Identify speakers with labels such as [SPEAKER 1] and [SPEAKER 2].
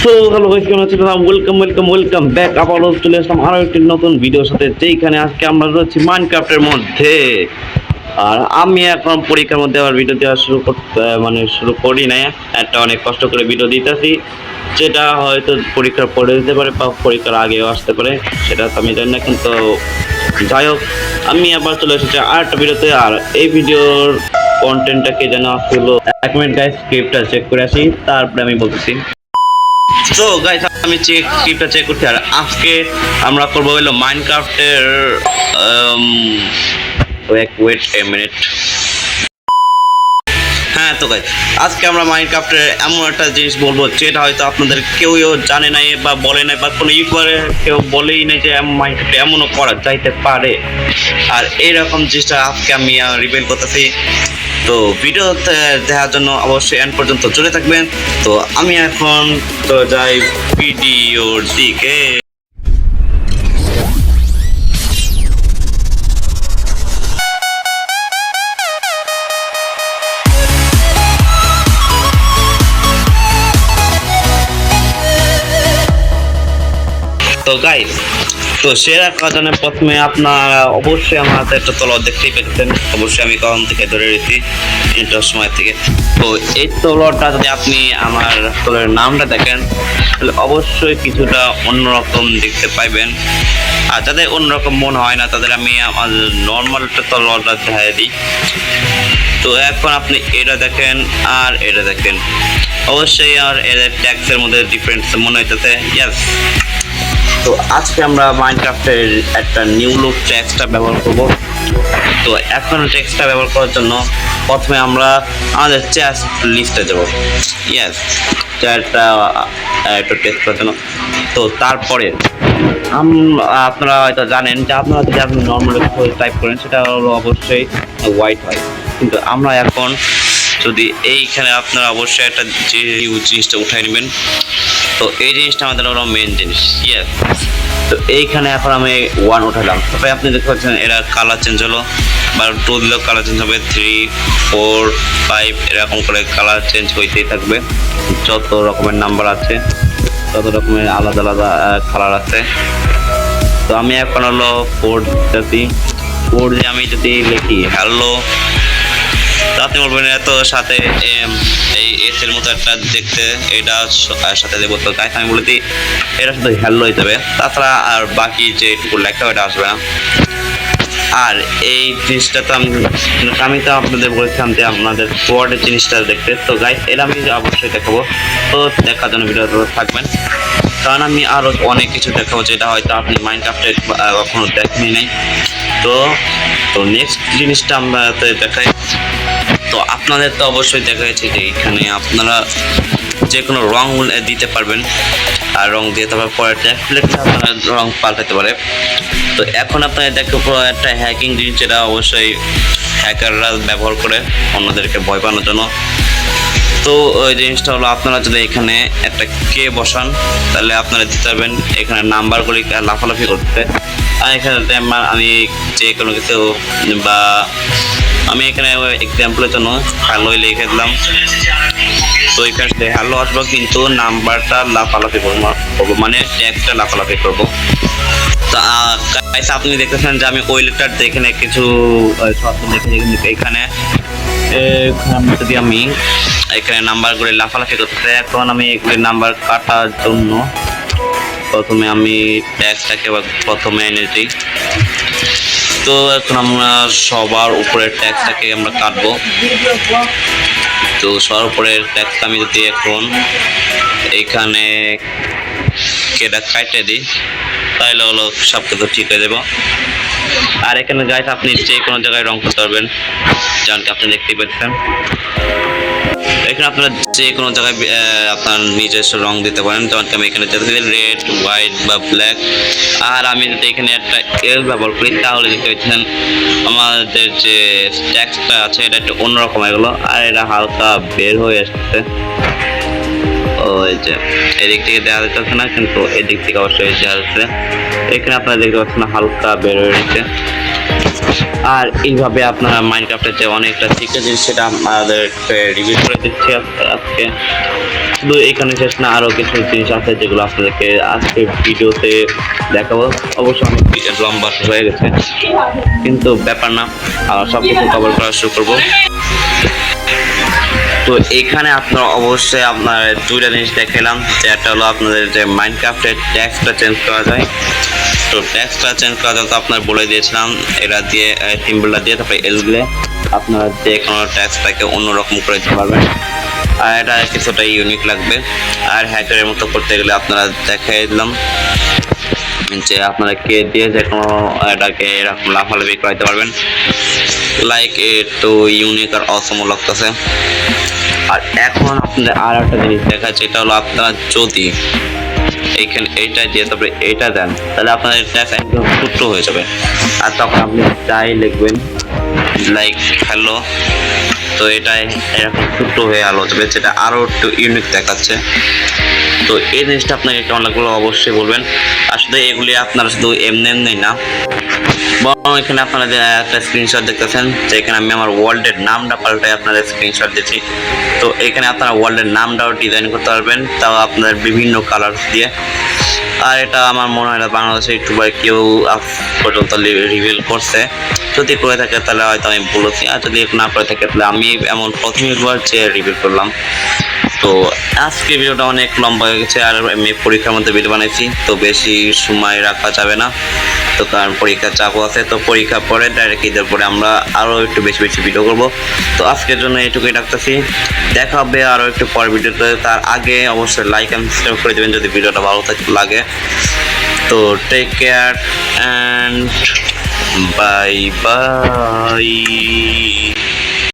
[SPEAKER 1] So hello guys, কেমন আছেন? Welcome back. আবারও চলে আসলাম আরও একটি নতুন ভিডিওর সাথে, যেইখানে আজকে আমরা রয়েছি মাইনক্রাফটের মধ্যে। আর আমি এখন পরীক্ষার মধ্যে আবার ভিডিও দেওয়া শুরু করি নাই। একটা অনেক কষ্ট করে ভিডিও দিতেছি, যেটা হয়তো পরীক্ষার পরে দিতে পারে বা পরীক্ষার আগেও আসতে পারে, সেটা তো আমি জানি না। কিন্তু যাই হোক, আমি আবার চলে এসেছি আর একটা ভিডিওতে। আর এই ভিডিওর কন্টেন্টটা কে যেন আসলো, 1 মিনিট গাইস, স্ক্রিপ্টটা চেক করে আসি, তারপরে আমি বলতেছি। তো গাইস, আমি স্ক্রিপ্টটা চেক করছি। আর আজকে আমরা করবো হলো মাইনক্রাফটের ওয়েট এ মিনিট। হ্যাঁ, তো গাইস, আজকে আমরা মাইনক্রাফটের এমন একটা জিনিস বলবো যেটা হয়তো আপনাদের কেউ জানে নাই বা বলে নাই, বা কোনো ইউটিউবারে কেউ বলেই নাই যে মাইনক্রাফটে এমনও করা যাইতে পারে। আর এইরকম জিনিসটা আজকে আমি রিভিল করতেছি। তো ভিডিও দেখার জন্য অবশ্যই এন্ড পর্যন্ত চলে থাকবেন। তো আমি এখন তো যাই ভিডিওর দিকে। তো গাইস, তো সেরা কাজনে প্রথমে আপনারা অবশ্যই আমার হাতে একটা তলোয়ার দেখতেই পেয়েছেন। অবশ্যই আমি কখন থেকে ধরে রেখেছি, ইন্টার সময় থেকে। তো এই তলোয়ারটা যদি আপনি আমার তলোয়ারের নামটা দেখেন, তাহলে অবশ্যই কিছুটা অন্যরকম দেখতে পাইবেন। আর যাদের অন্যরকম মনে হয় না, তাদের আমি আমার নর্মাল একটা তলোয়ারটা দেখাই দিই। তো এখন আপনি এটা দেখেন আর এটা দেখেন, অবশ্যই আর এদের ট্যাক্সের মধ্যে ডিফারেন্স মনে হইতেছে। ইয়াস, তো আজকে আমরা মাইনক্রাফটের একটা নিউ লুক টেক্সটটা ব্যবহার করব। তো এখন টেক্সটটা ব্যবহার করার জন্য প্রথমে আমরা আমাদের চেস্ট লিস্টে যাব। ইয়েস, চেয়ারটা একটু টেস্ট করার জন্য। তো তারপরে আপনারা হয়তো জানেন যে আপনারা যদি আপনি নর্মাল টাইপ করেন, সেটা হলো অবশ্যই হোয়াইট হয়। কিন্তু আমরা এখন যদি এইখানে আপনারা অবশ্যই একটা যে জিনিসটা উঠাই নেবেন। তো এই জিনিসটা আমাদের হলো মেন জিনিস। ইয়েস, তো এইখানে এখন আমি 1 উঠালাম। তবে আপনি দেখতে পাচ্ছেন এরা কালার চেঞ্জ হলো, বা 2 দিলেও কালার চেঞ্জ হবে, 3, 4, 5 এরকম করে কালার চেঞ্জ হইতেই থাকবে। যত রকমের নাম্বার আছে, তত রকমের আলাদা আলাদা কালার আছে। তো আমি এখন হলো 4 দিয়ে আমি যদি লিখি হ্যালো, আপনি বলবেন এত সাথে এই এস এর মতো একটা দেখতে, এটা সাথে দেবো। তো গাইস, আমি বলে দিই এটা শুধু হ্যালো হয়ে যাবে, তাছাড়া আর বাকি যেটুকু লেখা ওটা আসবে না। আর এই জিনিসটা তো আমি তো আপনাদের বলেছিলাম যে আপনাদের কোয়ার্ডের জিনিসটা দেখতে। তো গাইস, এটা আমি অবশ্যই দেখাবো। তো দেখার জন্য ভিডিওতে থাকবেন, কারণ আমি আরও অনেক কিছু দেখাবো যেটা হয়তো আপনি মাইনক্রাফটে কখনো দেখেনি নাই। তো নেক্সট জিনিসটা আমরা দেখাই। তো আপনাদের তো অবশ্যই দেখা যাচ্ছে যে এখানে আপনারা যে কোনো রং দিতে পারবেন, আর রং দিয়ে তারপর পরে ট্যাক্স লিখলে আপনারা রং পাল্টাতে পারে। তো এখন আপনারা দেখো একটা হ্যাকিং জিনিস, যেটা অবশ্যই হ্যাকাররা ব্যবহার করে অন্যদেরকে ভয় পাওয়ানোর জন্য। তো ওই জিনিসটা হলো, আপনারা যদি এখানে একটা কে বসান, তাহলে আপনারা দিতে পারবেন এখানে নাম্বারগুলি লাফালাফি করতে। আর এখানে আমি যে কোনো কিছু, বা আমি এখানে এক্সাম্পলের জন্য হ্যালো লিখে দিলাম। তো এখানে হ্যালো আসবো, কিন্তু নাম্বারটা লাফালাফি করবো, মানে ট্যাক্সটা লাফালাফি করবো। তো আপনি দেখতেছেন যে আমি ওই লেটার এখানে কিছু শব্দ দেখেছি, কিন্তু এখানে যদি আমি এখানে নাম্বারগুলি লাফালাফি করতে, এখন আমি এগুলি নাম্বার কাটার জন্য প্রথমে আমি ট্যাক্সটাকে প্রথমে এনে দিই। তো এখন আমরা সবার উপরের ট্যাক্সটাকে আমরা কাটবো। তো সবার উপরের ট্যাক্সটা আমি যদি এখন এইখানে কেটা কাটে দিই, তাহলে হলো সব কিছু ঠিক হয়ে যাবো। আর এখানে গাইস, আপনি যে কোনো জায়গায় রং করতে পারবেন, যেমন কি আপনি দেখতেই পাচ্ছেন। এখানে আপনারা যে কোনো জায়গায় আপনার নিজস্ব রং দিতে পারেন, যেমন কি আমি এখানে রেড, হোয়াইট বা ব্ল্যাক। আর আমি যদি এখানে একটা এল ব্যবহার করি, তাহলে দেখতে পাচ্ছেন আমাদের যে টেক্সটটা আছে এটা একটু অন্যরকম হয়ে গেলো, আর এটা হালকা বের হয়ে আসছে। ও এই যে এদিক থেকে দেখা যাচ্ছে না, কিন্তু এদিক থেকে অবশ্যই দেখা যাচ্ছে। এখানে আপনারা দেখতে পাচ্ছেন হালকা বের হয়ে রয়েছে। আর এইভাবে আপনারা মাইনক্রাফটের যে অনেকটা সিক্রেট জিনিস সেটা আমাদেরকে রিভিউ করে দিচ্ছি আজকে। শুধু এখানে শেষ না, আরো কিছু জিনিস আছে যেগুলো আপনাদেরকে আজকে ভিডিওতে দেখাবো। অবশ্য অনেক লম্বা হয়ে গেছে, কিন্তু ব্যাপার না, সব কিছু কভার করা শুরু করবো। তো এখানে আপনারা অবশ্যই আপনার দুইটা জিনিস দেখালাম, যে একটা হলো আপনাদের যে মাইনক্রাফটের ট্যাক্সটা চেঞ্জ করা যায়। তো ট্যাক্সটা চেঞ্জ করা যায় তো আপনার বলে দিয়েছিলাম, এরা দিয়ে সিম্বলটা দিয়ে তারপরে এল দিলে আপনারা যে কোনো ট্যাক্সটাকে অন্যরকম করে দিতে পারবেন। আর এটা কিছুটা ইউনিক লাগবে। আর হ্যাকারের মতো করতে গেলে আপনারা দেখাই দিলাম যে আপনারা কে দিয়ে যে কোনো এটাকে এরকম লাফালাফি করাইতে পারবেন। লাইক একটু ইউনিক আর অসম লাগতেছে। আর এখন আপনাদের আর একটা জিনিস দেখাচ্ছে, এটা হলো আপনারা যদি এইখানে এইটা দিয়ে তারপরে এইটা দেন, তাহলে আপনাদের ট্যাক্স একদম ছোট্ট হয়ে যাবে। আর তখন আপনি যাই লিখবেন লাইক হ্যালো, তো এটাই এরকম ছোট্ট হয়ে আলো যাবে, যেটা আরো একটু ইউনিক দেখাচ্ছে। তো এই জিনিসটা আপনাকে কেমন লাগলো অবশ্যই বলবেন। আসলে এগুলি আপনারা শুধু এমনি না, বরং এখানে আপনারা যে একটা স্ক্রিনশট দেখতেছেন, যে এখানে আমি আমার ওয়ার্ল্ডের নামটা পাল্টাই আপনাদের স্ক্রিনশট দিচ্ছি। তো এখানে আপনারা ওয়ার্ল্ডের নামটাও ডিজাইন করতে পারবেন, তাও আপনাদের বিভিন্ন কালার দিয়ে। আর এটা আমার মনে হয় না বাংলাদেশের ইউটিউবার কেউ আজ পর্যন্ত রিভিল করছে। যদি করে থাকে তাহলে হয়তো আমি বলেছি, আর যদি না করে থাকে তাহলে আমি এমন প্রথম ইউটিউবার যে রিভিল করলাম। তো আজকে ভিডিওটা অনেক লম্বা হয়ে গেছে, আর আমি পরীক্ষার মধ্যে ভিডিও বানাইছি, তো বেশি সময় রাখা যাবে না, তো কারণ পরীক্ষার চাপও আছে। তো পরীক্ষা পরে ডাইরেক্ট ঈদের পরে আমরা আরও একটু বেশি বেশি ভিডিও করব। তো আজকের জন্য এটুকুই রাখতেছি, দেখা হবে আরও একটু পর ভিডিওতে। তার আগে অবশ্যই লাইক অ্যান্ড সাবস্ক্রাইব করে দেবেন যদি ভিডিওটা ভালো লাগে। তো take care and bye by.